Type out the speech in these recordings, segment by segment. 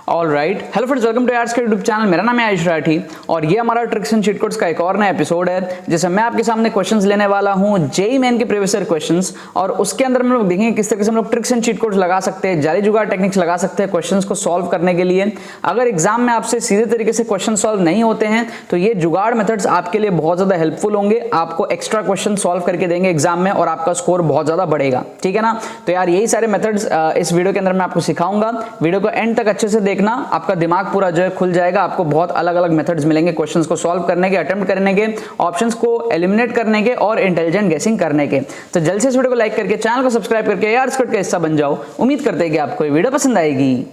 All right, hello friends, welcome to Arts के YouTube channel. मेरा नाम है आयुष राठी और ये हमारा ट्रिक्स एंड चीट कोड्स का एक और नया एपिसोड है जिसमें मैं आपके सामने क्वेश्चंस लेने वाला हूं, जेईई मेन के प्रीवियस ईयर क्वेश्चंस। और उसके अंदर हम लोग देखेंगे किस तरह से हम लोग ट्रिक्स एंड चीट कोड्स लगा सकते हैं, जाली जुगाड़ टेक्निक्स लगा सकते हैं क्वेश्चंस को सॉल्व करने के लिए। अगर एग्जाम में आपसे सीधे तरीके से क्वेश्चन सॉल्व नहीं होते हैं तो ये जुगाड़ मेथड्स आपके लिए बहुत ज्यादा हेल्पफुल होंगे, आपको एक्स्ट्रा क्वेश्चन सॉल्व करके देंगे एग्जाम में और आपका स्कोर बहुत ज्यादा बढ़ेगा। ठीक है ना? तो यार यही सारे मेथड्स इस वीडियो के अंदर मैं आपको सिखाऊंगा। वीडियो को एंड तक अच्छे से देखना, आपका दिमाग पूरा जो है खुल जाएगा। आपको बहुत अलग अलग मेथड्स मिलेंगे क्वेश्चंस को सॉल्व करने के, अटेम्प्ट करने के, ऑप्शंस को एलिमिनेट करने के और इंटेलिजेंट गेसिंग करने के। तो जल्द से इस वीडियो को लाइक करके चैनल को सब्सक्राइब करके यार स्कूट का हिस्सा बन जाओ। उम्मीद करते हैं कि आपको ये वीडियो पसंद आएगी।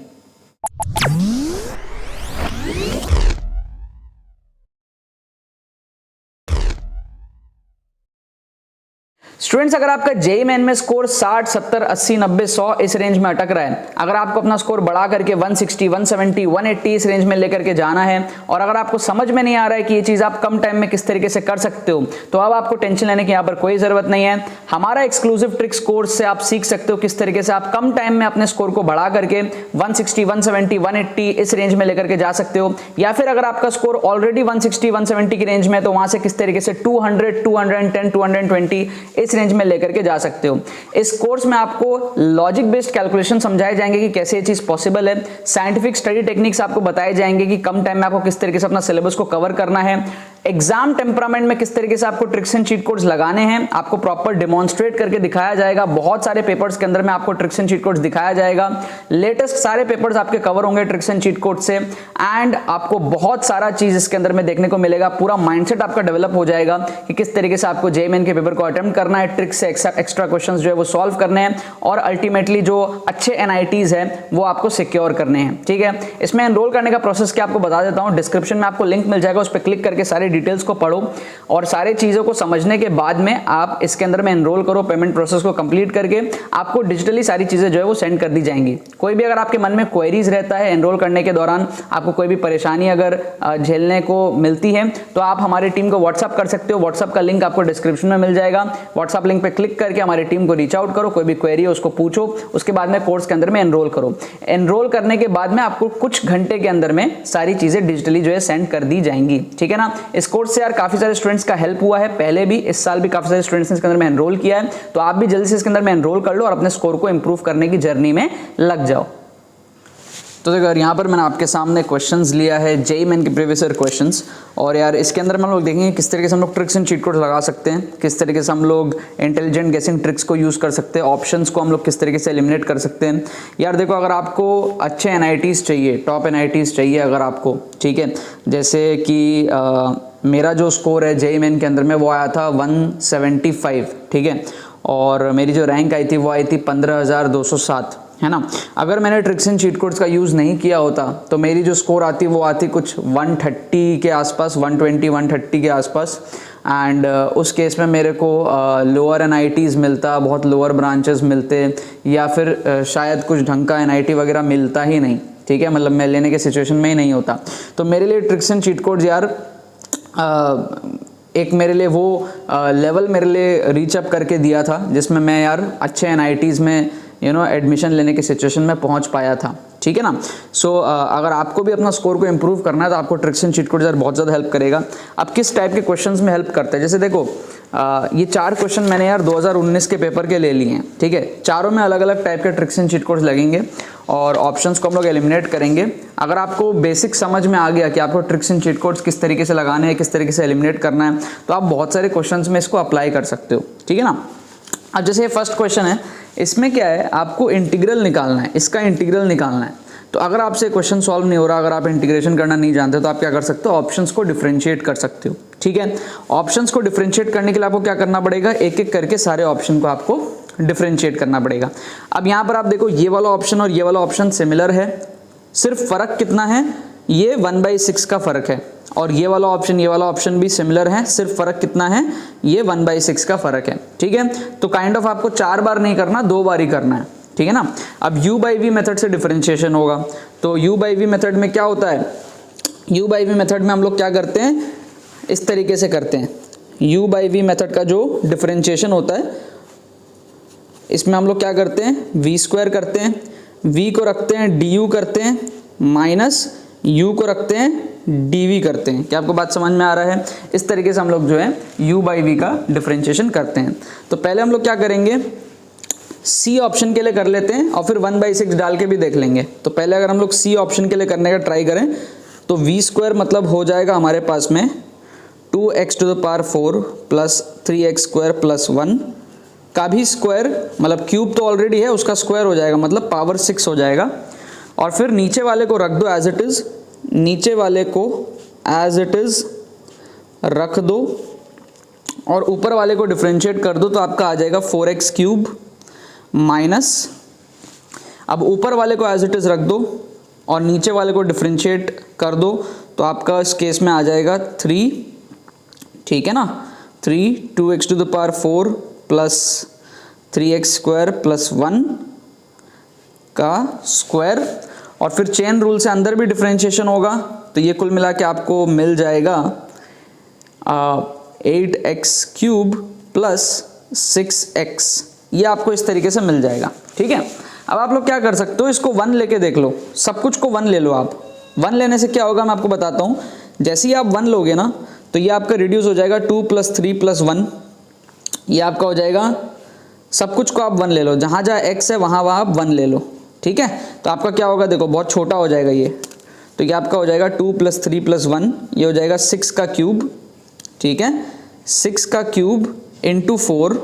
स्टूडेंट्स, अगर आपका जेईई मेन में स्कोर 60, 70, 80, 90, 100 इस रेंज में अटक रहा है, अगर आपको अपना स्कोर बढ़ा करके 160, 170, 180 इस रेंज में लेकर के जाना है और अगर आपको समझ में नहीं आ रहा है कि ये चीज आप कम टाइम में किस तरीके से कर सकते हो, तो अब आपको टेंशन लेने की यहाँ पर कोई जरूरत नहीं है। हमारा एक्सक्लूसिव ट्रिक्स कोर्स से आप सीख सकते हो किस तरीके से आप कम टाइम में अपने स्कोर को बढ़ा करके 160, 170, 180 इस रेंज में लेकर के जा सकते हो। या फिर अगर आपका स्कोर ऑलरेडी 160, 170 की रेंज में, तो वहां से किस तरीके से 200, 210, 220 इस रेंज में लेकर के जा सकते हो। इस कोर्स में आपको लॉजिक बेस्ड कैलकुलेशन समझाए जाएंगे कि कैसे ये चीज पॉसिबल है। साइंटिफिक स्टडी टेक्निक्स आपको बताए जाएंगे कि कम टाइम में आपको किस तरीके से अपना सिलेबस को कवर करना है। एग्जाम टेम्परामेंट में किस तरीके से आपको ट्रिक्स एंड चीट कोड्स लगाने हैं, आपको प्रॉपर डेमोन्स्ट्रेट करके दिखाया जाएगा। बहुत सारे पेपर्स के अंदर में आपको ट्रिक्स एंड चीट कोड्स दिखाया जाएगा। लेटेस्ट सारे पेपर्स आपके कवर होंगे ट्रिक्स एंड चीट कोड से एंड आपको बहुत सारा चीज इसके अंदर में देखने को मिलेगा। पूरा माइंडसेट आपका डेवलप हो जाएगा कि किस तरीके से आपको जेईई मेन के पेपर को अटेम्प्ट करना है, ट्रिक्स से एक्स्ट्रा क्वेश्चंस जो है वो सॉल्व करने हैं और अल्टीमेटली जो अच्छे एनआईटीज है वो आपको सिक्योर करने हैं। ठीक है, इसमें एनरोल करने का प्रोसेस क्या आपको बता देता हूं। डिस्क्रिप्शन में आपको लिंक मिल जाएगा, उस पर क्लिक करके सारी डिटेल्स को पढ़ो और सारे चीजों को समझने के बाद में आप इसके अंदर में एनरोल करो। पेमेंट प्रोसेस को कंप्लीट करके आपको डिजिटली सारी चीजें जो है वो सेंड कर दी जाएंगी। कोई भी अगर आपके मन में क्वेरीज रहता है एनरोल करने के दौरान, आपको कोई भी परेशानी अगर झेलने को मिलती है, तो आप हमारी टीम को व्हाट्सअप कर सकते हो। व्हाट्सअप का लिंक आपको डिस्क्रिप्शन में मिल जाएगा। व्हाट्सअप लिंक पे क्लिक करके हमारी टीम को रीच आउट करो, कोई भी क्वेरी है उसको पूछो, उसके बाद में कोर्स के अंदर में एनरोल करो। एनरोल करने के बाद में आपको कुछ घंटे के अंदर में सारी चीजें डिजिटली जो है सेंड कर दी जाएंगी। ठीक है ना? इस कोर्स से यार काफी सारे स्टूडेंट्स का हेल्प हुआ है, पहले भी, इस साल भी काफी सारे स्टूडेंट्स ने इसके अंदर में एनरोल किया है। तो आप भी जल्दी से इसके अंदर में एनरोल कर लो और अपने स्कोर को इंप्रूव करने की जर्नी में लग जाओ। तो देखो यार, यहाँ पर मैंने आपके सामने क्वेश्चंस लिया है, जेईई मेन के प्रीवियस ईयर क्वेश्चंस। और यार इसके अंदर हम लोग देखेंगे किस तरीके से हम लोग ट्रिक्स एंड चीट कोड लगा सकते हैं, किस तरीके से हम लोग इंटेलिजेंट गेसिंग ट्रिक्स को यूज़ कर सकते हैं, ऑप्शंस को हम लोग किस तरीके से एलिमिनेट कर सकते हैं। यार देखो, अगर आपको अच्छे एनआईटीज़ चाहिए, टॉप एनआईटीज़ चाहिए अगर आपको, ठीक है, जैसे कि मेरा जो स्कोर है जेईई मेन के अंदर में वो आया था 175, ठीक है, और मेरी जो रैंक आई थी वो आई थी 15,207, है ना। अगर मैंने ट्रिक्स एंड चीट कोड्स का यूज़ नहीं किया होता तो मेरी जो स्कोर आती वो आती कुछ 130 के आसपास, 120, 130 के आसपास। एंड उस केस में मेरे को लोअर एनआईटीज़ मिलता, बहुत लोअर ब्रांचेस मिलते, या फिर शायद कुछ ढंग का एनआईटी वगैरह मिलता ही नहीं। ठीक है, मतलब मैं लेने के सिचुएशन में ही नहीं होता। तो मेरे लिए ट्रिक्स एंड चीट कोड्स यार एक मेरे लिए वो लेवल मेरे लिए रीच अप करके दिया था जिसमें मैं यार अच्छे एनआईटीज़ में एडमिशन लेने के सिचुएशन में पहुंच पाया था। ठीक है ना? सो अगर आपको भी अपना स्कोर को इंप्रूव करना है तो आपको ट्रिक्स एंड चीट कोड यार बहुत ज़्यादा हेल्प करेगा। अब किस टाइप के क्वेश्चंस में हेल्प करता है, जैसे देखो ये 4 क्वेश्चन मैंने यार 2019 के पेपर के ले लिए हैं। ठीक है, चारों में अलग अलग टाइप के ट्रिक्स एंड चीट कोड्स लगेंगे और ऑप्शंस को हम लोग एलिमिनेट करेंगे। अगर आपको बेसिक समझ में आ गया कि आपको ट्रिक्स एंड चीट कोड्स किस तरीके से लगाने हैं, किस तरीके से एलिमिनेट करना है, तो आप बहुत सारे क्वेश्चंस में इसको अप्लाई कर सकते हो। ठीक है ना? अब जैसे ये फर्स्ट क्वेश्चन है, इसमें क्या है, आपको इंटीग्रल निकालना है, इसका इंटीग्रल निकालना है। तो अगर आपसे क्वेश्चन सॉल्व नहीं हो रहा, अगर आप इंटीग्रेशन करना नहीं जानते, तो आप क्या कर सकते हो, ऑप्शंस को डिफरेंशिएट कर सकते हो। ठीक है, ऑप्शंस को डिफरेंशिएट करने के लिए आपको क्या करना पड़ेगा, एक एक करके सारे ऑप्शन को आपको डिफरेंशिएट करना पड़ेगा। अब यहाँ पर आप देखो, ये वाला ऑप्शन और ये वाला ऑप्शन सिमिलर है, सिर्फ फर्क कितना है, ये 1/6 का फर्क है, और ये वाला ऑप्शन भी सिमिलर है, सिर्फ फर्क कितना है, ये 1/6 का फर्क है। ठीक है, तो काइंड ऑफ आपको 4 बार नहीं करना, 2 बार ही करना है। ठीक है ना? अब u/v मेथड से डिफरेंशिएशन होगा। तो u/v मेथड में क्या होता है, u/v मेथड में हम लोग क्या करते हैं, इस तरीके से करते हैं। u/v मेथड का जो डिफरेंशिएशन होता है, इसमें हम लोग क्या करते हैं, v² करते हैं, v को रखते हैं du करते हैं, माइनस u को रखते हैं dv करते हैं। क्या आपको बात समझ में आ रहा है? इस तरीके से हम लोग जो है u बाई v का डिफरेंशिएशन करते हैं। तो पहले हम लोग क्या करेंगे, सी ऑप्शन के लिए कर लेते हैं और फिर 1/6 डाल के भी देख लेंगे। तो पहले अगर हम लोग सी ऑप्शन के लिए करने का ट्राई करें तो वी स्क्वायर मतलब हो जाएगा हमारे पास में 2x⁴ प्लस 3x² प्लस 1 का भी स्क्वायर, मतलब क्यूब तो ऑलरेडी है, उसका स्क्वायर हो जाएगा, मतलब पावर 6 हो जाएगा। और फिर नीचे वाले को रख दो एज इट इज़, नीचे वाले को एज इट इज़ रख दो और ऊपर वाले को डिफरेंशिएट कर दो तो आपका आ जाएगा 4x³ माइनस, अब ऊपर वाले को एज इट इज़ रख दो और नीचे वाले को डिफरेंशिएट कर दो तो आपका इस केस में आ जाएगा 3, ठीक है ना, 3 2x⁴ प्लस 3x² प्लस 1 का स्क्वायर और फिर चेन रूल से अंदर भी डिफरेंशिएशन होगा तो ये कुल मिला के आपको मिल जाएगा 8x³ प्लस 6x, ये आपको इस तरीके से मिल जाएगा। ठीक है, अब आप लोग क्या कर सकते हो, इसको 1 लेके देख लो, सब कुछ को 1 ले लो आप। 1 लेने से क्या होगा मैं आपको बताता हूँ। जैसे ही आप 1 लोगे ना तो ये आपका रिड्यूस हो जाएगा 2 + 3 + 1, ये आपका हो जाएगा, सब कुछ को आप 1 ले लो, जहाँ जहाँ x है वहाँ वहाँ आप 1 ले लो। ठीक है, तो आपका क्या होगा, देखो बहुत छोटा हो जाएगा ये, तो ये आपका हो जाएगा 2 + 3 + 1, ये हो जाएगा 6 का क्यूब। ठीक है, 6 का क्यूब इंटू 4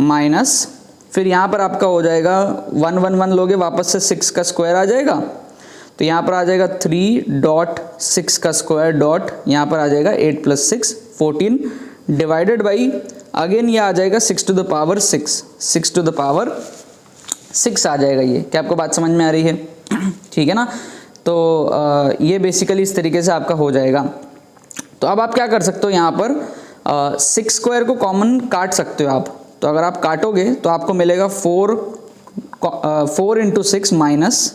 माइनस, फिर यहाँ पर आपका हो जाएगा 1 1 1 लोगे वापस से 6 का स्क्वायर आ जाएगा, तो यहाँ पर आ जाएगा 3.6 का स्क्वायर डॉट, यहाँ पर आ जाएगा 8 + 6 14 डिवाइडेड बाई, अगेन ये आ जाएगा 6⁻6, 6⁻6 आ जाएगा ये। क्या आपको बात समझ में आ रही है? ठीक है ना, तो ये बेसिकली इस तरीके से आपका हो जाएगा। तो अब आप क्या कर सकते हो, यहाँ पर 6 स्क्वायर को कॉमन काट सकते हो आप, तो अगर आप काटोगे तो आपको मिलेगा 4 × 6 माइनस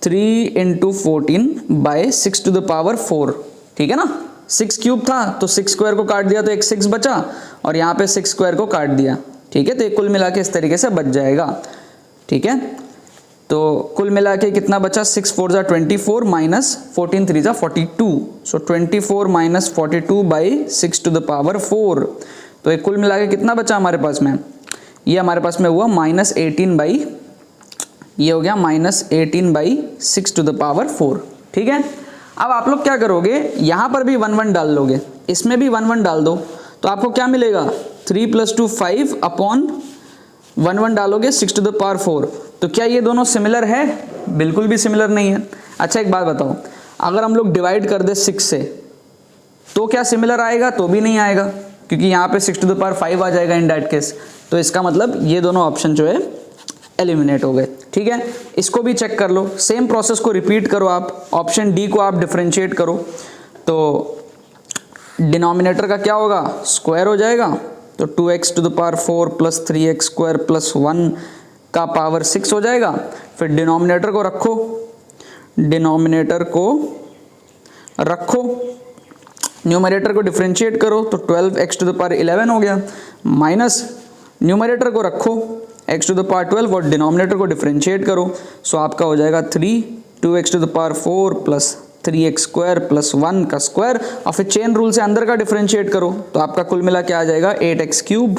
3 × 14 बाय 6⁴। ठीक है ना, 6 क्यूब था तो 6 स्क्वायर को काट दिया तो एक 6 बचा और यहाँ पे 6 स्क्वायर को काट दिया। ठीक है, तो ये कुल मिला के इस तरीके से बच जाएगा। ठीक है, तो कुल मिला के कितना बचा, 6 4 = 24 माइनस 14 3 = 42, सो 24 माइनस 42 बाई 6⁴। तो ये कुल मिला के कितना बचा हमारे पास में, ये हमारे पास में हुआ -18 बाई, ये हो गया -18 बाई 6⁴। ठीक है, अब आप लोग क्या करोगे, यहाँ पर भी 1 1 डाल लोगे, इसमें भी 1 1 डाल दो, तो आपको क्या मिलेगा, 3 + 2 5 अपॉन 1 1 डालोगे 6⁴। तो क्या ये दोनों सिमिलर है? बिल्कुल भी सिमिलर नहीं है। अच्छा एक बात बताओ, अगर हम लोग डिवाइड कर दे 6 से तो क्या सिमिलर आएगा? तो भी नहीं आएगा, क्योंकि यहाँ पे 6⁵ आ जाएगा इन दैट केस। तो इसका मतलब ये दोनों ऑप्शन जो है एलिमिनेट हो गए। ठीक है, इसको भी चेक कर लो, सेम प्रोसेस को रिपीट करो आप, ऑप्शन डी को आप डिफरेंशिएट करो तो डिनोमिनेटर का क्या होगा, स्क्वायर हो जाएगा, तो 2x⁴ प्लस 3x² प्लस 1 का पावर 6 हो जाएगा। फिर डिनोमिनेटर को रखो, डिनोमिनेटर को रखो, न्यूमरेटर को डिफरेंशिएट करो तो 12x⁴ हो गया, माइनस न्यूमरेटर को रखो x⁴ और डिनोमिनेटर को डिफरेंशिएट करो, सो आपका हो जाएगा 3 2x⁴ प्लस 3x² प्लस 1 का स्क्वायर और फिर चेन रूल से अंदर का डिफरेंशिएट करो तो आपका कुल मिला के आ जाएगा 8x³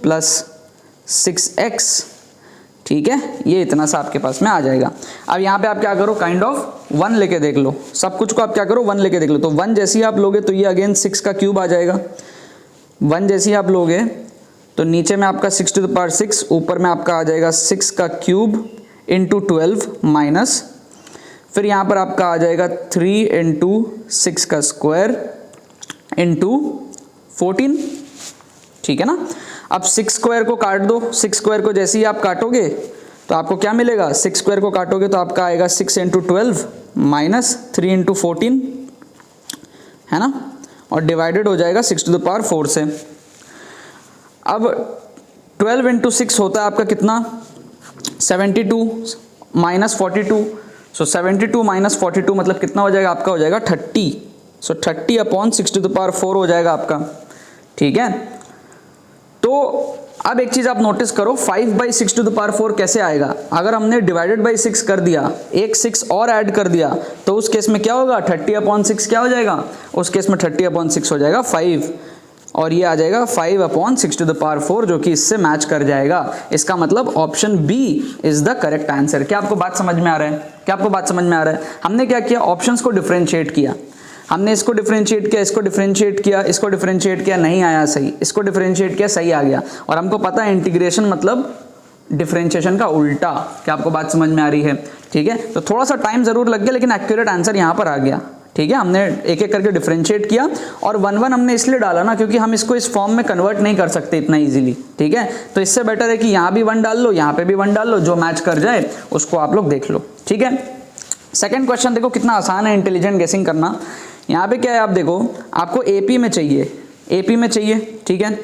प्लस 6x। ठीक है, ये इतना सा आपके पास में आ जाएगा। अब यहाँ पे आप क्या करो, काइंड ऑफ 1 लेके देख लो, सब कुछ को आप क्या करो 1 लेके देख लो, तो 1 जैसे ही आप लोगे तो ये अगेन 6 का क्यूब आ जाएगा। 1 जैसे ही आप लोगे तो नीचे में आपका 6⁻6, ऊपर में आपका आ जाएगा 6 का क्यूब इंटू 12 माइनस, फिर यहाँ पर आपका आ जाएगा 3 × 6 का स्क्वायर इंटू 14। ठीक है ना, अब 6 स्क्वायर को काट दो, 6 स्क्वायर को जैसे ही आप काटोगे तो आपको क्या मिलेगा, 6 स्क्वायर को काटोगे तो आपका आएगा 6 × 12 माइनस 3 × 14, है ना, और डिवाइडेड हो जाएगा 6⁴ से। अब 12 × 6 होता है आपका कितना, 72 माइनस 42, सो 72 माइनस 42 मतलब कितना हो जाएगा, आपका हो जाएगा 30, सो 30 अपॉन 6⁴ हो जाएगा आपका। ठीक है, तो अब एक चीज आप नोटिस करो, 5/6 टू द पावर 4 कैसे आएगा? अगर हमने डिवाइडेड बाई 6 कर दिया, एक 6 और ऐड कर दिया, तो उस केस में क्या होगा? 30/6 क्या हो जाएगा? उस केस में 30/6 हो जाएगा 5, और ये आ जाएगा 5/6 टू द पावर 4, जो कि इससे मैच कर जाएगा। इसका मतलब option B is the correct answer. क्या आपको बात समझ में आ रहा है? क्या आपको बात समझ में आ रहा है? हमने क्या किया? ऑप्शंस को डिफरेंशिएट किया। हमने इसको डिफरेंशिएट किया, इसको डिफरेंशिएट किया, इसको डिफरेंशिएट किया, नहीं आया सही, इसको डिफरेंशिएट किया, सही आ गया। और हमको पता है इंटीग्रेशन मतलब डिफरेंशिएशन का उल्टा। क्या आपको बात समझ में आ रही है? ठीक है, तो थोड़ा सा टाइम जरूर लग गया, लेकिन एक्यूरेट आंसर यहाँ पर आ गया। ठीक है, हमने एक एक करके डिफरेंशिएट किया, और 1 1 हमने इसलिए डाला ना, क्योंकि हम इसको इस फॉर्म में कन्वर्ट नहीं कर सकते इतना इजीली। ठीक है, तो इससे बेटर है कि यहाँ भी 1 डाल लो, यहाँ पे भी 1 डाल लो, जो मैच कर जाए उसको आप लोग देख लो। ठीक है, सेकंड क्वेश्चन देखो कितना आसान है इंटेलिजेंट गेसिंग करना। यहाँ पे क्या है, आप देखो, आपको एपी में चाहिए, एपी में चाहिए। ठीक है,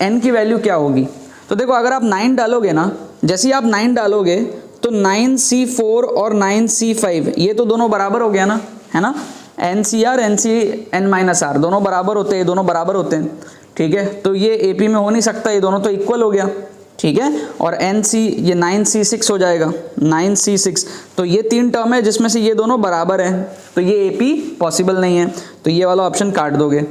एन की वैल्यू क्या होगी? तो देखो, अगर आप 9 डालोगे ना, जैसे ही आप 9 डालोगे तो 9C4 और 9C5 ये तो दोनों बराबर हो गया ना, है ना? NCR NCN-R दोनों बराबर होते हैं, दोनों बराबर होते हैं। ठीक है, तो ये AP में हो नहीं सकता, ये दोनों तो इक्वल हो गया। ठीक है, और NC ये 9C6 हो जाएगा, 9C6। तो ये 3 टर्म है जिसमें से ये दोनों बराबर हैं, तो ये AP पॉसिबल नहीं है, तो ये वाला ऑप्शन काट दोगे।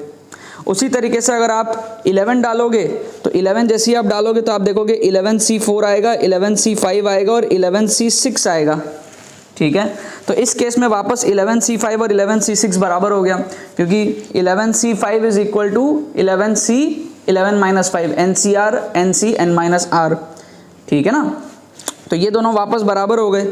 उसी तरीके से अगर आप 11 डालोगे, तो 11 जैसे ही आप डालोगे तो आप देखोगे 11C4 आएगा, 11C5 आएगा और 11C6 आएगा। ठीक है, तो इस केस में वापस 11C5 और 11C6 बराबर हो गया, क्योंकि 11C5 is equal to 11C11-5 NCR NCN-R। ठीक है ना, तो ये दोनों वापस बराबर हो गए।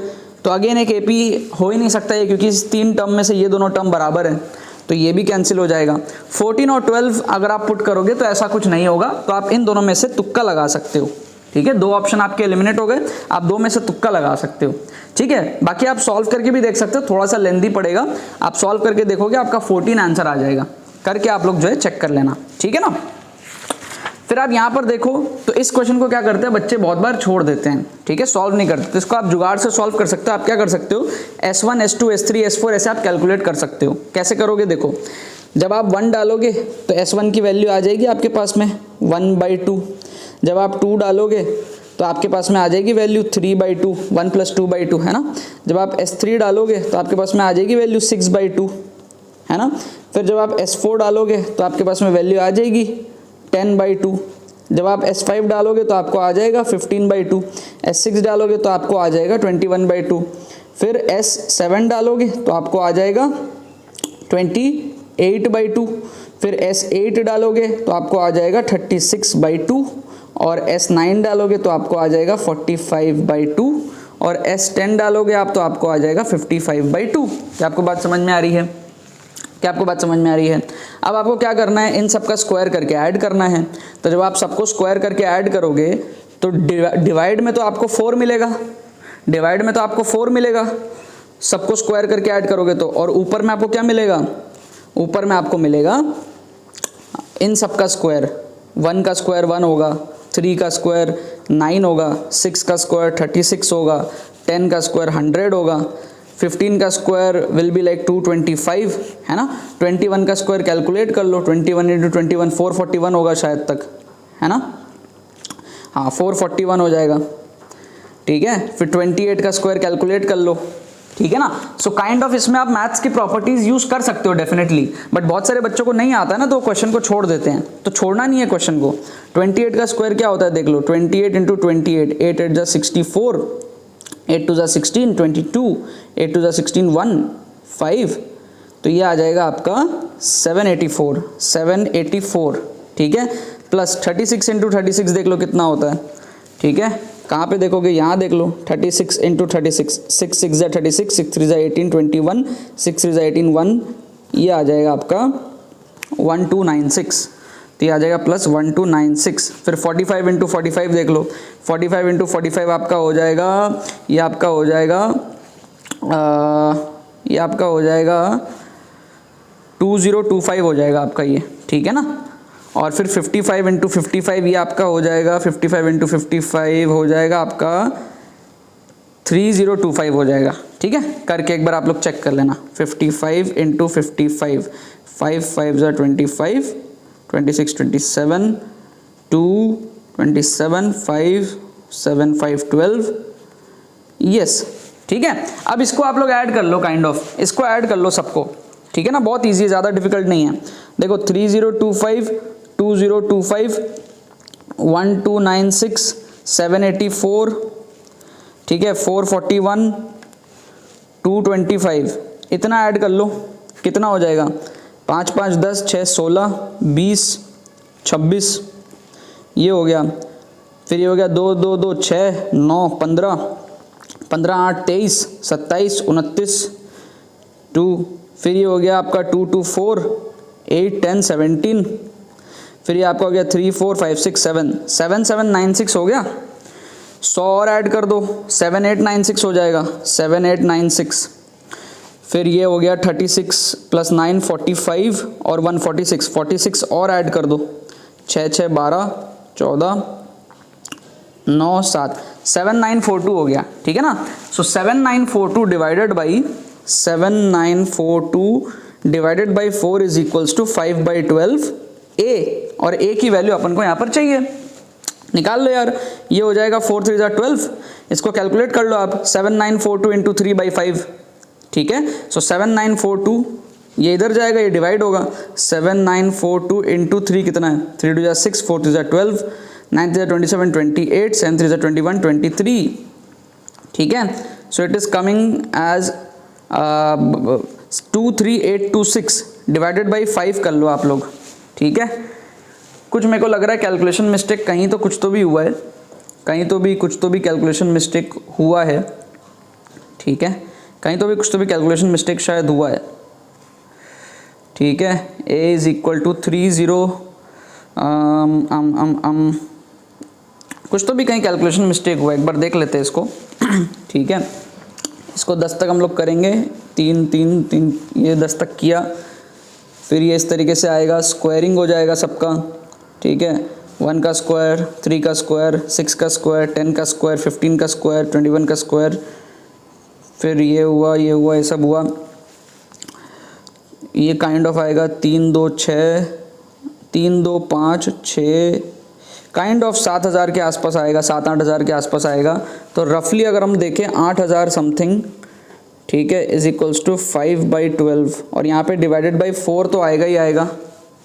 तो अगेन एक एपी हो ही नहीं सकता है, क्योंकि इस 3 टर्म में से ये दोनों टर्म बराबर हैं, तो ये भी कैंसिल हो जाएगा। 14 और 12 अगर आप पुट करोगे तो ऐसा कुछ नहीं होगा, तो आप इन दोनों में से तुक्का लगा सकते हो। ठीक है, 2 ऑप्शन आपके एलिमिनेट हो गए, आप 2 में से तुक्का लगा सकते हो। ठीक है, बाकी आप सॉल्व करके भी देख सकते हो, थोड़ा सा लेंथी पड़ेगा, आप सॉल्व करके देखोगे आपका 14 आंसर आ जाएगा, करके आप लोग जो है चेक कर लेना। ठीक है ना, फिर आप यहाँ पर देखो, तो इस क्वेश्चन को क्या करते हैं बच्चे, बहुत बार छोड़ देते हैं। ठीक है, सॉल्व नहीं करते, तो इसको आप जुगाड़ से सॉल्व कर सकते हो। आप क्या कर सकते हो, S1 S2 S3 S4 ऐसे आप कैलकुलेट कर सकते हो। कैसे करोगे, देखो, जब आप 1 डालोगे तो S1 की वैल्यू आ जाएगी आपके पास में 1/2। जब आप 2 डालोगे तो आपके पास में आ जाएगी वैल्यू 3/2, 1 + 2/2, है ना। जब आप S3 डालोगे तो आपके पास में आ जाएगी वैल्यू 6/2, है ना। फिर जब आप S4 डालोगे तो आपके पास में वैल्यू आ जाएगी 10/2। जब आप S5 डालोगे तो आपको आ जाएगा 15/2। S6 डालोगे तो आपको आ जाएगा 21/2। फिर S7 डालोगे तो आपको आ जाएगा 28/2। फिर S8 डालोगे तो आपको आ जाएगा 36/2। और S9 डालोगे तो आपको आ जाएगा 45/2। और S10 डालोगे आप तो आपको आ जाएगा 55/2। क्या आपको बात समझ में आ रही है? क्या आपको बात समझ में आ रही है? अब आपको क्या करना है, इन सब का स्क्वायर करके ऐड करना है। तो जब आप सबको स्क्वायर करके ऐड करोगे तो डिवाइड में तो आपको 4 मिलेगा, डिवाइड में तो आपको 4 मिलेगा, सबको स्क्वायर करके ऐड करोगे तो। और ऊपर में आपको क्या मिलेगा, ऊपर में आपको मिलेगा इन सब का स्क्वायर। 1 का स्क्वायर 1 होगा, 3 का स्क्वायर 9 होगा, 6 का स्क्वायर 36 होगा, 10 का स्क्वायर 100 होगा, 15 का स्क्वायर विल बी लाइक 225, है ना। 21 का स्क्वायर कैलकुलेट कर लो, 21 × 21 441 होगा शायद तक, है ना। हाँ 441 हो जाएगा, ठीक है। फिर 28 का स्क्वायर कैलकुलेट कर लो, ठीक है ना। सो काइंड ऑफ इसमें आप मैथ्स की प्रॉपर्टीज यूज कर सकते हो डेफिनेटली, बट बहुत सारे बच्चों को नहीं आता है ना, तो क्वेश्चन को छोड़ देते हैं। तो छोड़ना नहीं है क्वेश्चन को। 28 का स्क्वायर क्या होता है देख लो, 28 × 28, 8 8 = 64, 8 2 = 16, 22, 8 2 = 16, 1 5, तो ये आ जाएगा आपका 784, ठीक है। प्लस 36 × 36 देख लो कितना होता है, ठीक है। कहाँ पे देखोगे, यहाँ देख लो, 36 × 36, 6 6 = 36, 6 3 = 18, 21, 6 3 = 18, 1, ये आ जाएगा आपका 1296, तो ये आ जाएगा प्लस 1296। फिर 45 × 45 देख लो, 45 × 45 आपका हो जाएगा, ये आपका हो जाएगा 2025 हो जाएगा आपका ये, ठीक है ना। और फिर 55 × 55 ये आपका हो जाएगा, 55 × 55 हो जाएगा आपका 3025 हो जाएगा, ठीक है। करके एक बार आप लोग चेक कर लेना। 55 × 55, 5 5 = 25, 26 27, 2 27 5 7 5 12, यस ठीक है। अब इसको आप लोग ऐड कर लो, काइंड ऑफ इसको ऐड कर लो सबको, ठीक है ना, बहुत इजी है, ज़्यादा डिफिकल्ट नहीं है। देखो 3025 2025 1296 784, ठीक है, 441 225, इतना ऐड कर लो, कितना हो जाएगा, 5 5 10 6 16 20 26, ये हो गया। फिर ये हो गया 2 2 2 6 9 15 15 8 23 27 29 2, फिर ये हो गया आपका 2 2 4 8 10 17, फिर ये आपका हो गया 3 4 5 6 7 7 7 9 6 हो गया। 100 और ऐड कर दो, 7 8 9 6 हो जाएगा, 7 8 9 6, फिर ये हो गया 36 + 9 45 और 146 46 और ऐड कर दो, 6 6 12 14 9 7 7942 हो गया, ठीक है ना। So 7942 divided by 4 is equals to 5/12 a, और a की वैल्यू अपन को यहाँ पर चाहिए, निकाल लो यार। ये हो जाएगा 4 3 12, इसको कैलकुलेट कर लो आप, 7942 इंटू 3/5, ठीक है। सो 7942 ये इधर जाएगा, ये डिवाइड होगा, 7942 इंटू 3 कितना है, 3 2 6 4 3 12 9 3 27 28 7 3 21 23, ठीक है। So it is coming as 23826 divided by 5 कर लो आप लोग, ठीक है। कुछ मेरे को लग रहा है कैलकुलेशन मिस्टेक कहीं तो कुछ तो भी हुआ है, कहीं तो भी कुछ तो भी कैलकुलेशन मिस्टेक हुआ है, ठीक है, कहीं तो भी कुछ तो भी कैलकुलेशन मिस्टेक शायद हुआ है, ठीक है। a इज इक्वल टू 30 कुछ तो भी कहीं कैलकुलेशन मिस्टेक हुआ है, एक बार देख लेते हैं इसको ठीक है। इसको 10 तक हम लोग करेंगे, 3 3 3, ये 10 तक किया, फिर ये इस तरीके से आएगा, स्क्वायरिंग हो जाएगा सबका, ठीक है। 1 का स्क्वायर, 3 का स्क्वायर, 6 का स्क्वायर, 10 का स्क्वायर, 15 का स्क्वायर, 21 का स्क्वायर, फिर ये हुआ ये सब हुआ, ये काइंड ऑफ आएगा 3 2 6 3 2 5 6, काइंड ऑफ 7000 के आसपास आएगा, 7-8 हज़ार के आसपास आएगा। तो रफली अगर हम देखें 8000 समथिंग, ठीक है, इज इक्वल्स टू 5/12, और यहाँ पे डिवाइडेड बाई 4 तो आएगा ही आएगा,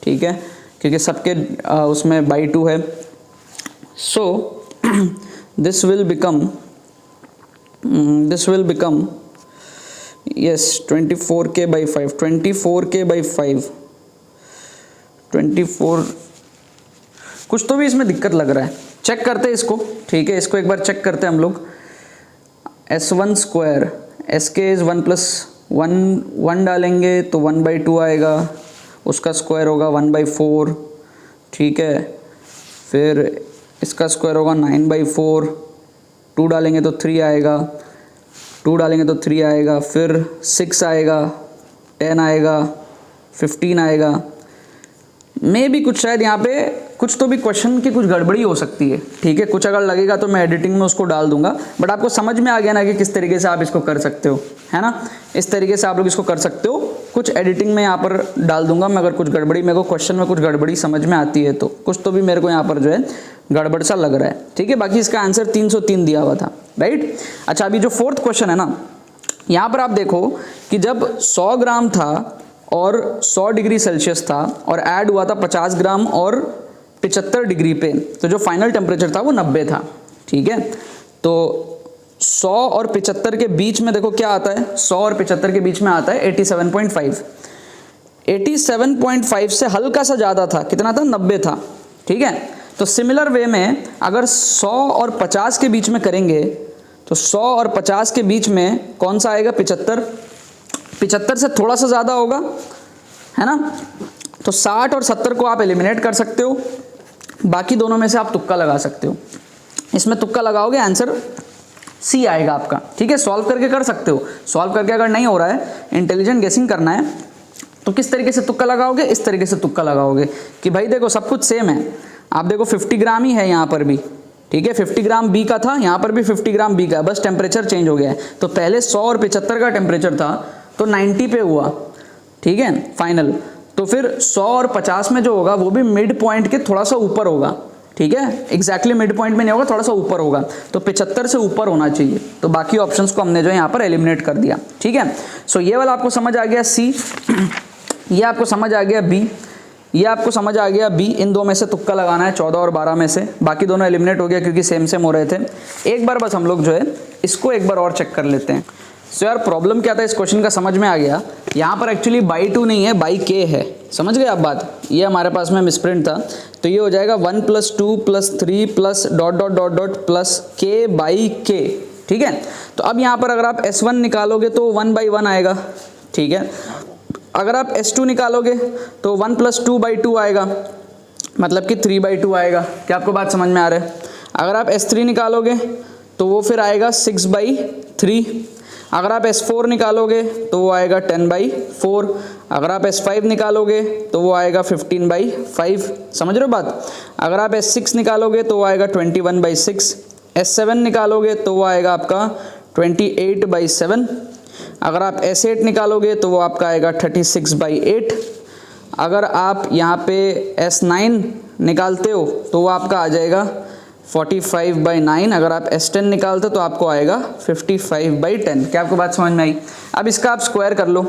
ठीक है, क्योंकि सबके उसमें बाई 2 है। So this will become yes 24k/5, 24k/5, 24, कुछ तो भी इसमें दिक्कत लग रहा है, चेक करते हैं इसको, ठीक है। इसको एक बार चेक करते हैं हम लोग। s1 स्क्वायर, sk इज 1 + 1 डालेंगे तो 1/2 आएगा, उसका स्क्वायर होगा 1/4, ठीक है। फिर इसका स्क्वायर होगा 9/4, 2 डालेंगे तो 3 आएगा, 2 डालेंगे तो 3 आएगा, फिर 6 आएगा, 10 आएगा, 15 आएगा। मे भी कुछ शायद यहाँ पे कुछ तो भी क्वेश्चन की कुछ गड़बड़ी हो सकती है, ठीक है। कुछ अगर लगेगा तो मैं एडिटिंग में उसको डाल दूंगा, बट आपको समझ में आ गया ना कि किस तरीके से आप इसको कर सकते हो, है ना। इस तरीके से आप लोग इसको कर सकते हो, कुछ एडिटिंग में यहाँ पर डाल दूंगा मैं, अगर कुछ गड़बड़ी मेरे को क्वेश्चन में कुछ गड़बड़ी समझ में आती है तो, कुछ तो भी मेरे को यहाँ पर जो है गड़बड़ सा लग रहा है, ठीक है। बाकी इसका आंसर 303 दिया हुआ था, राइट। अच्छा, अभी जो 4th क्वेश्चन है ना, यहाँ पर आप देखो कि जब 100 ग्राम था और 100 डिग्री सेल्सियस था और ऐड हुआ था 50 ग्राम और 75 डिग्री पे, तो जो फाइनल टेम्परेचर था वो 90 था, ठीक है। तो 100 और 75 के बीच में देखो क्या आता है, 100 और 75 के बीच में आता है 87.5, 87.5 से हल्का सा ज़्यादा था, कितना था, 90 था, ठीक है। तो सिमिलर वे में अगर 100 और 50 के बीच में करेंगे तो 100 और 50 के बीच में कौन सा आएगा, 75, 75 से थोड़ा सा ज़्यादा होगा, है ना। तो 60 और 70 को आप एलिमिनेट कर सकते हो, बाकी दोनों में से आप तुक्का लगा सकते हो। इसमें तुक्का लगाओगे आंसर सी आएगा आपका, ठीक है। सॉल्व करके कर सकते हो, सॉल्व करके अगर नहीं हो रहा है, इंटेलिजेंट गेसिंग करना है, तो किस तरीके से तुक्का लगाओगे, इस तरीके से तुक्का लगाओगे कि भाई देखो सब कुछ सेम है, आप देखो 50 ग्राम ही है यहाँ पर भी, ठीक है। 50 ग्राम बी का था, यहाँ पर भी 50 ग्राम बी का, बस टेम्परेचर चेंज हो गया है। तो पहले 100 और 75 का टेम्परेचर था तो 90 पे हुआ, ठीक है, फाइनल। तो फिर 100 और 50 में जो होगा वो भी मिड पॉइंट के थोड़ा सा ऊपर होगा, ठीक है, एग्जैक्टली मिड पॉइंट में नहीं होगा, थोड़ा सा ऊपर होगा, तो 75 से ऊपर होना चाहिए। तो बाकी ऑप्शंस को हमने जो है यहाँ पर एलिमिनेट कर दिया। ठीक है, सो ये वाला आपको समझ आ गया सी, ये आपको समझ आ गया बी, ये आपको समझ आ गया बी। इन दो में से तुक्का लगाना है 14 और 12 में से, बाकी दोनों एलिमिनेट हो गया क्योंकि सेम सेम हो रहे थे। एक बार बस हम लोग जो है इसको एक बार और चेक कर लेते हैं। सो यार प्रॉब्लम क्या था इस क्वेश्चन का समझ में आ गया, यहाँ पर एक्चुअली बाई 2 नहीं है, बाई के है, समझ गए आप बात। ये हमारे पास में मिसप्रिंट था, तो ये हो जाएगा 1 + 2 + 3 plus dot dot dot dot plus के बाई के। ठीक है, तो अब यहाँ पर अगर आप S1 निकालोगे तो 1/1 आएगा। ठीक है, अगर आप S2 निकालोगे तो 1 + 2/2 आएगा, मतलब कि 3/2 आएगा। क्या आपको बात समझ में आ रहा है? अगर आप S3 निकालोगे तो वो फिर आएगा 6/3। अगर आप S4 निकालोगे तो वो आएगा 10/4। अगर आप S5 निकालोगे तो वो आएगा 15/5। समझ रहे हो बात? अगर आप S6 निकालोगे तो वो आएगा 21/6। S7 निकालोगे तो वो आएगा आपका 28/7। अगर आप S8 निकालोगे तो वो आपका आएगा 36/8। अगर आप यहाँ पे S9 निकालते हो तो वो आपका आ जाएगा 45/9। अगर आप S10 निकालते हो तो आपको आएगा 55/10। क्या आपको बात समझ में आई? अब इसका आप स्क्वायर कर लो।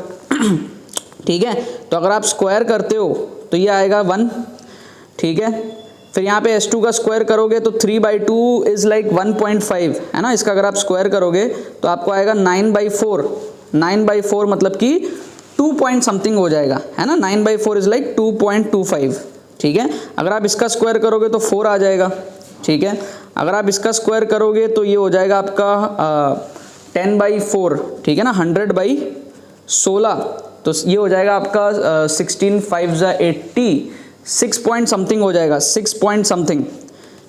ठीक है, तो अगर आप स्क्वायर करते हो तो ये आएगा 1। ठीक है, फिर यहाँ पे S2 का स्क्वायर करोगे तो 3/2 इज़ लाइक 1.5 है ना। इसका अगर आप स्क्वायर करोगे तो आपको आएगा 9/4। 9/4 मतलब कि 2 पॉइंट समथिंग हो जाएगा, है ना। 9/4 इज़ लाइक 2.25। ठीक है, अगर आप इसका स्क्वायर करोगे तो 4 आ जाएगा। ठीक है, अगर आप इसका स्क्वायर करोगे तो ये हो जाएगा आपका 10/4। ठीक है ना, 100/16, तो ये हो जाएगा आपका 16 5 80, 6 पॉइंट समथिंग हो जाएगा, 6 पॉइंट समथिंग।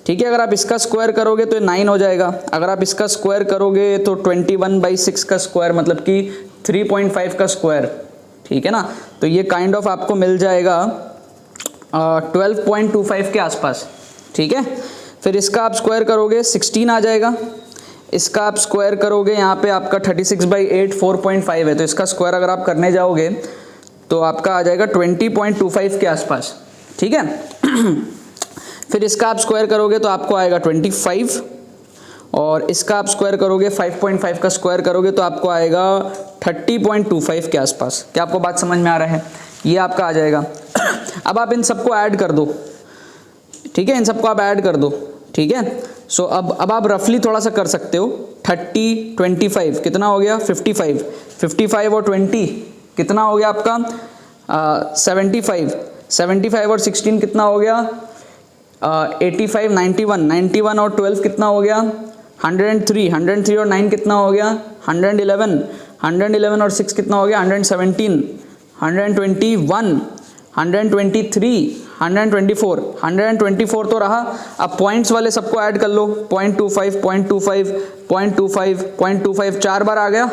ठीक है, अगर आप इसका स्क्वायर करोगे तो 9 हो जाएगा। अगर आप इसका स्क्वायर करोगे तो 21/6 का स्क्वायर मतलब कि 3.5 का स्क्वायर। ठीक है ना, तो ये काइंड ऑफ आपको मिल जाएगा 12.25 के आसपास। ठीक है, फिर इसका आप स्क्वायर करोगे 16 आ जाएगा। इसका आप स्क्वायर करोगे यहाँ पे आपका 36/8 4.5 है, तो इसका स्क्वायर अगर आप करने जाओगे तो आपका आ जाएगा 20.25 के आसपास। ठीक है, फिर इसका आप स्क्वायर करोगे तो आपको आएगा 25, और इसका आप स्क्वायर करोगे 5.5 का स्क्वायर करोगे तो आपको आएगा 30.25 के आसपास। क्या आपको बात समझ में आ रहा है? ये आपका आ जाएगा। अब आप इन सबको ऐड कर दो। ठीक है, इन सबको आप ऐड कर दो। ठीक है, सो अब आप रफली थोड़ा सा कर सकते हो। 30 25 कितना हो गया? 55। 55 और 20 कितना हो गया आपका? 75। 75 और 16 कितना हो गया? 85 91। 91 और 12 कितना हो गया? 103। 103 और 9 कितना हो गया? 111। 111 और 6 कितना हो गया? 117। 121 123 124 124 तो रहा। अब पॉइंट्स वाले सबको ऐड कर लो। 0.25 0.25 0.25 0.25 4 बार आ गया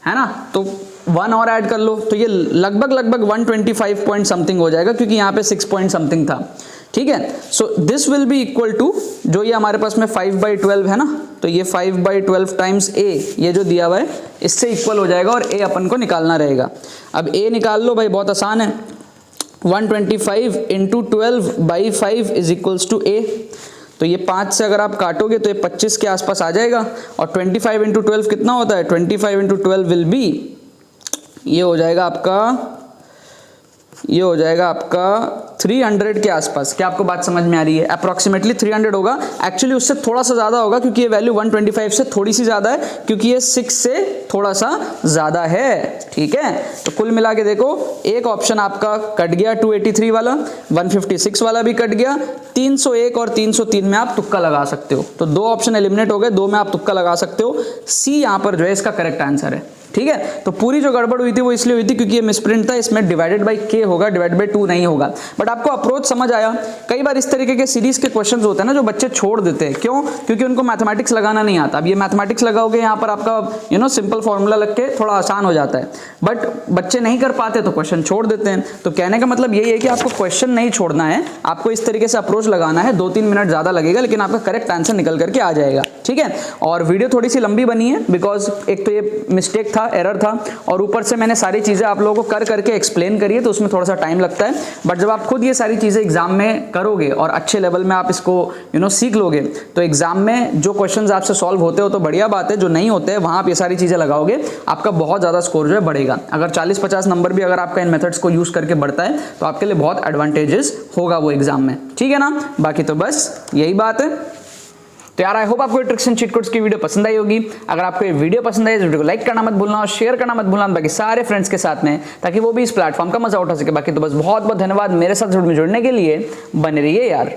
है ना, तो 1 और ऐड कर लो, तो ये लगभग 125 पॉइंट समथिंग हो जाएगा, क्योंकि यहाँ पे 6 पॉइंट समथिंग था। ठीक है, so this will be equal to, जो ये हमारे पास में 5/12 है ना, तो ये 5/12 टाइम्स a, ये जो दिया हुआ है इससे इक्वल हो जाएगा, और a अपन को निकालना रहेगा। अब a निकाल लो भाई, बहुत आसान है। 125 × 12/5 इज इक्वल्स टू a। तो ये 5 से अगर आप काटोगे तो ये 25 के आसपास आ जाएगा। और 25 × 12 कितना होता है? 25 × 12 विल बी, ये हो जाएगा आपका 300 के आसपास। क्या आपको बात समझ में आ रही है? अप्रॉक्सीमेटली 300 होगा। एक्चुअली उससे थोड़ा सा ज़्यादा होगा, क्योंकि ये वैल्यू 125 से थोड़ी सी ज़्यादा है, क्योंकि ये 6 से थोड़ा सा ज़्यादा है। ठीक है, तो कुल मिला के देखो, एक ऑप्शन आपका कट गया 283 वाला, 156 वाला भी कट गया, 301 और 303 में आप तुक्का लगा सकते हो। तो 2 ऑप्शन एलिमिनेट हो गए, 2 में आप तुक्का लगा सकते हो। सी यहाँ पर जो है इसका करेक्ट आंसर है। ठीक है, तो पूरी जो गड़बड़ हुई थी वो इसलिए हुई थी क्योंकि ये मिसप्रिंट था, इसमें डिवाइडेड बाय k होगा, डिवाइडेड बाय 2 नहीं होगा। बट आपको अप्रोच समझ आया। कई बार इस तरीके के सीरीज के क्वेश्चंस होते हैं ना जो बच्चे छोड़ देते हैं, क्यों? क्योंकि उनको मैथमेटिक्स लगाना नहीं आता। अब ये मैथमेटिक्स लगाओगे यहाँ पर आपका सिंपल फॉर्मूला लग के थोड़ा आसान हो जाता है, बट बच्चे नहीं कर पाते तो क्वेश्चन छोड़ देते हैं। तो कहने का मतलब यही है कि आपको क्वेश्चन नहीं छोड़ना है, आपको इस तरीके से अप्रोच लगाना है। 2-3 मिनट ज़्यादा लगेगा, लेकिन आपका करेक्ट आंसर निकल करके आ जाएगा। ठीक है, और वीडियो थोड़ी सी लंबी बनी है, बिकॉज एक तो ये मिस्टेक था, एरर था, और ऊपर से मैंने सारी चीज़ें आप लोगों को कर करके एक्सप्लेन करी है, तो उसमें थोड़ा सा टाइम लगता है। बट जब आप खुद खुद ये सारी चीज़ें एग्जाम में करोगे और अच्छे लेवल में आप इसको सीख लोगे तो एग्जाम में जो क्वेश्चंस आपसे सॉल्व होते हो तो बढ़िया बात है, जो नहीं होते हैं वहाँ आप ये सारी चीज़ें लगाओगे, आपका बहुत ज़्यादा स्कोर जो है बढ़ेगा। अगर 40-50 नंबर भी अगर आपका इन मेथड्स को यूज़ करके बढ़ता है तो आपके लिए बहुत एडवांटेजेस होगा वो एग्जाम में, ठीक है ना। बाकी तो बस यही बात है। तो यार आई होप आपको ट्रिक्स एंड चीट कोड्स की वीडियो पसंद आई होगी। अगर आपको ये वीडियो पसंद आई तो वीडियो को लाइक करना मत भूलना और शेयर करना मत भूलना बाकी सारे फ्रेंड्स के साथ में, ताकि वो भी इस प्लेटफॉर्म का मजा उठा सके। बाकी तो बस बहुत बहुत धन्यवाद मेरे साथ जुड़ने के लिए, बने रहिए यार।